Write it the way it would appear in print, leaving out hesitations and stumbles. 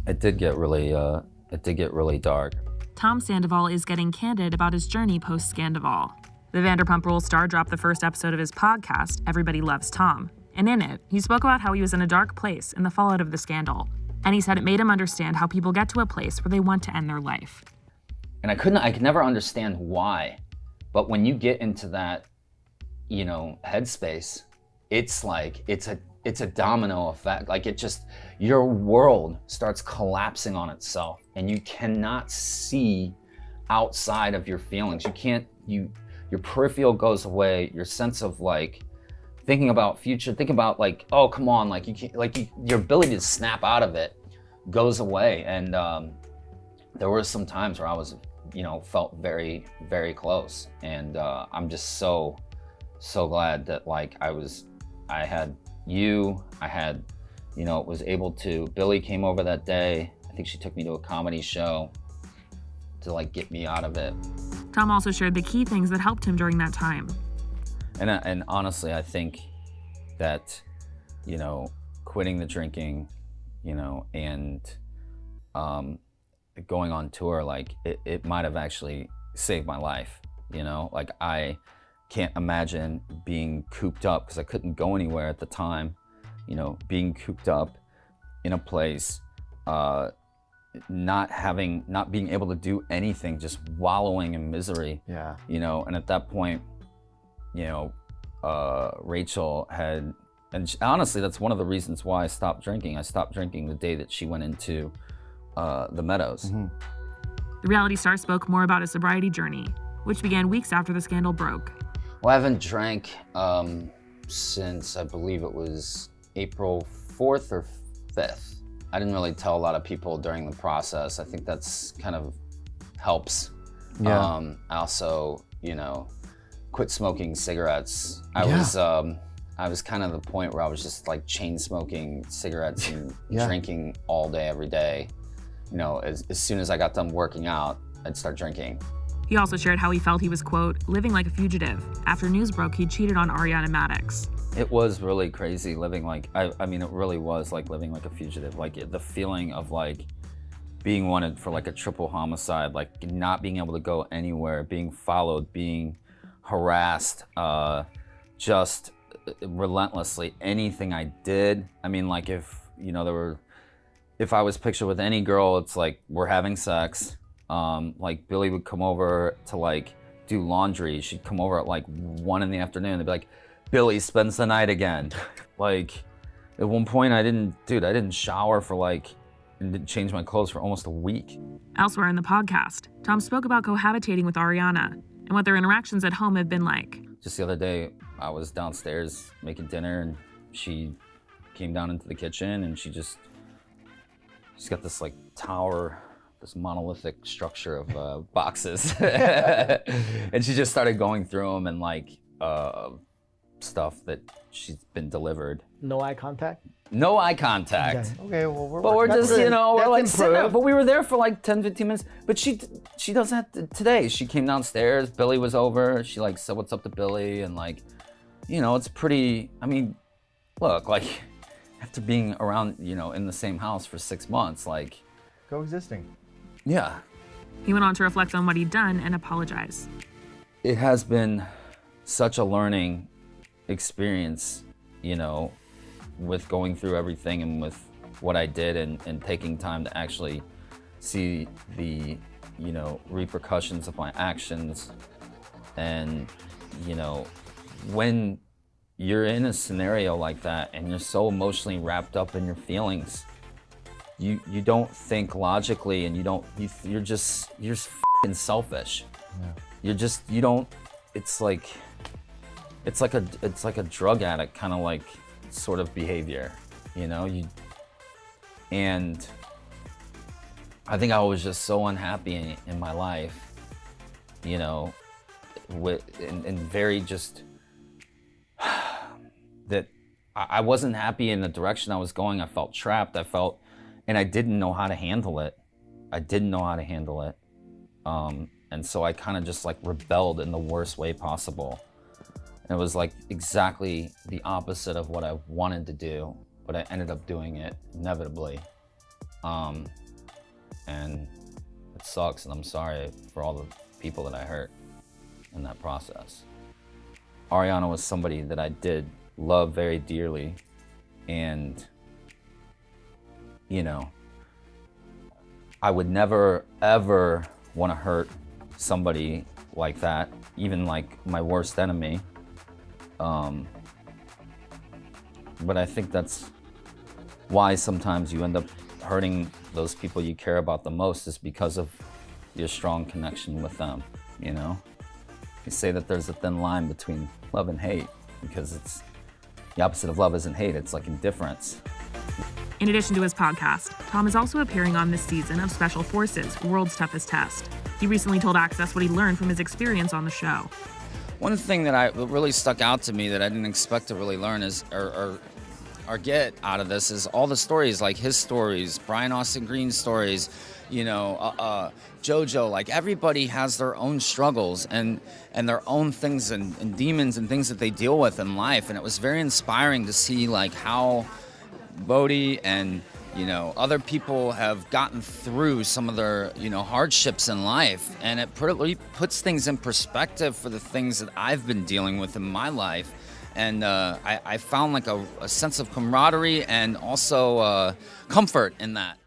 It did get really dark. Tom Sandoval is getting candid about his journey post-Scandoval. The Vanderpump Rules star dropped the first episode of his podcast, Everybody Loves Tom. And in it, he spoke about how he was in a dark place in the fallout of the scandal. And he said it made him understand how people get to a place where they want to end their life. And I could never understand why. But when you get into that, headspace, it's like, it's a domino effect. Like your world starts collapsing on itself and you cannot see outside of your feelings. Your peripheral goes away, your sense of like, thinking about future, thinking about like, oh, come on, like you can't, your ability to snap out of it goes away. And there were some times where I was, felt very, very close. And I'm just so glad that like I had you, was able to, Billy came over that day. I think she took me to a comedy show to like get me out of it. Tom also shared the key things that helped him during that time. And honestly, I think that, quitting the drinking, and going on tour, like it might have actually saved my life, Like I can't imagine being cooped up because I couldn't go anywhere at the time, being cooped up in a place, not being able to do anything, just wallowing in misery. Yeah. And at that point, Rachel had, and honestly, that's one of the reasons why I stopped drinking. I stopped drinking the day that she went into the Meadows. Mm-hmm. The reality star spoke more about his sobriety journey, which began weeks after the scandal broke. Well, I haven't drank since I believe it was April 4th or 5th. I didn't really tell a lot of people during the process. I think that's kind of helps. Yeah. I also, quit smoking cigarettes. I was kind of the point where I was just like chain smoking cigarettes and drinking all day, every day. As soon as I got done working out, I'd start drinking. He also shared how he felt he was, quote, living like a fugitive after news broke he cheated on Ariana Maddox. It was really crazy living like, I mean, it really was like living like a fugitive. Like the feeling of like being wanted for like a triple homicide, like not being able to go anywhere, being followed, being harassed, just relentlessly. Anything I did, I mean, like if I was pictured with any girl, it's like we're having sex. Like Billy would come over to like do laundry. She'd come over at like 1 p.m. They'd be like, Billy spends the night again. Like at one point I didn't shower for like, and didn't change my clothes for almost a week. Elsewhere in the podcast, Tom spoke about cohabitating with Ariana and what their interactions at home have been like. Just the other day, I was downstairs making dinner and she came down into the kitchen and she's got this like tower, this monolithic structure of boxes. And she just started going through them and like stuff that she's been delivered. No eye contact? No eye contact. Okay, well, we're just, we're like sitting there, improved. but we were there for like 10, 15 minutes. But she does that today. She came downstairs, Billy was over. She like said what's up to Billy and like, it's pretty, I mean, look, like after being around, in the same house for 6 months, like. Coexisting. Yeah. He went on to reflect on what he'd done and apologize. It has been such a learning experience, with going through everything and with what I did and taking time to actually see the, repercussions of my actions. And, when you're in a scenario like that and you're so emotionally wrapped up in your feelings, you don't think logically and you're just f***ing selfish. Yeah. It's like a drug addict kind of like sort of behavior, and I think I was just so unhappy in my life, and very just that I wasn't happy in the direction I was going. I felt trapped. And I didn't know how to handle it. And so I kind of just like rebelled in the worst way possible. And it was like exactly the opposite of what I wanted to do, but I ended up doing it inevitably. And it sucks, and I'm sorry for all the people that I hurt in that process. Ariana was somebody that I did love very dearly, and, you know, I would never, ever want to hurt somebody like that, even like my worst enemy. But I think that's why sometimes you end up hurting those people you care about the most, is because of your strong connection with them, you know? You say that there's a thin line between love and hate, because it's the opposite of love isn't hate, it's like indifference. In addition to his podcast, Tom is also appearing on this season of Special Forces, World's Toughest Test. He recently told Access what he learned from his experience on the show. One thing that really stuck out to me that I didn't expect to really learn is, or get out of this, is all the stories, like his stories, Brian Austin Green's stories, you know, JoJo, like everybody has their own struggles and their own things and demons and things that they deal with in life. And it was very inspiring to see like how Bodhi and, you know, other people have gotten through some of their, you know, hardships in life. And it puts things in perspective for the things that I've been dealing with in my life. And I found like a sense of camaraderie and also comfort in that.